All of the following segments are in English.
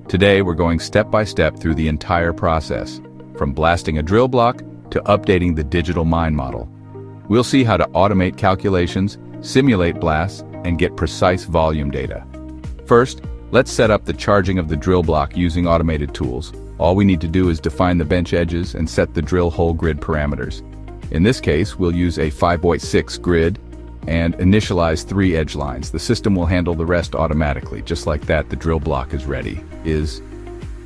Today, we're going step by step through the entire process, from blasting a drill block to updating the digital mine model. We'll see how to automate calculations, simulate blasts, and get precise volume data. First, let's set up the charging of the drill block using automated tools. All we need to do is define the bench edges and set the drill hole grid parameters. In this case, we'll use a 5x6 grid and initialize 3 edge lines. The system will handle the rest automatically. Just like that, the drill block is ready.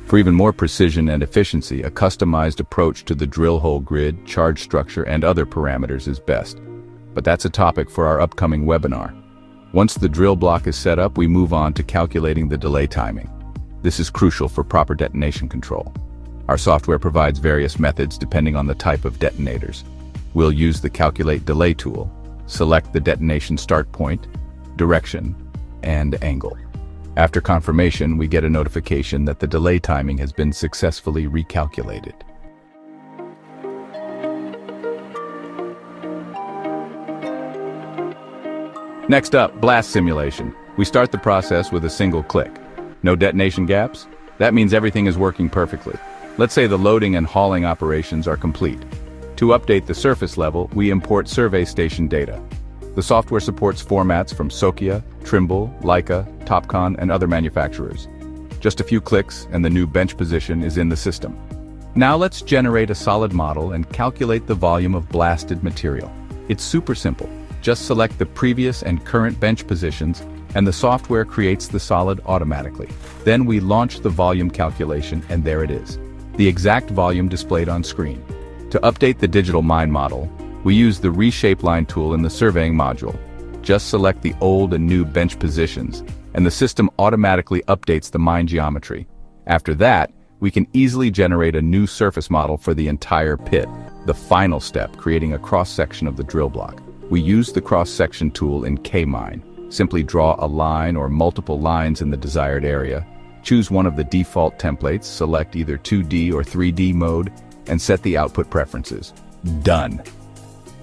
For even more precision and efficiency, a customized approach to the drill hole grid, charge structure, and other parameters is best. But that's a topic for our upcoming webinar. Once the drill block is set up, we move on to calculating the delay timing. This is crucial for proper detonation control. Our software provides various methods depending on the type of detonators. We'll use the Calculate Delay tool. Select the detonation start point, direction, and angle. After confirmation, we get a notification that the delay timing has been successfully recalculated. Next up, blast simulation. We start the process with a single click. No detonation gaps? That means everything is working perfectly. Let's say the loading and hauling operations are complete. To update the surface level, we import survey station data. The software supports formats from Sokkia, Trimble, Leica, Topcon, and other manufacturers. Just a few clicks and the new bench position is in the system. Now let's generate a solid model and calculate the volume of blasted material. It's super simple. Just select the previous and current bench positions, and the software creates the solid automatically. Then we launch the volume calculation, and there it is, the exact volume displayed on screen. To update the digital mine model, we use the reshape line tool in the surveying module. Just select the old and new bench positions, and the system automatically updates the mine geometry. After that, we can easily generate a new surface model for the entire pit. The final step, creating a cross-section of the drill block. We use the cross-section tool in K-Mine. Simply draw a line or multiple lines in the desired area. Choose one of the default templates, select either 2D or 3D mode, and set the output preferences. Done.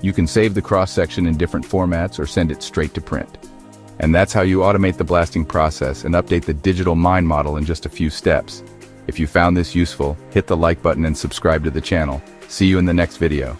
You can save the cross-section in different formats or send it straight to print. And that's how you automate the blasting process and update the digital mine model in just a few steps. If you found this useful, hit the like button and subscribe to the channel. See you in the next video.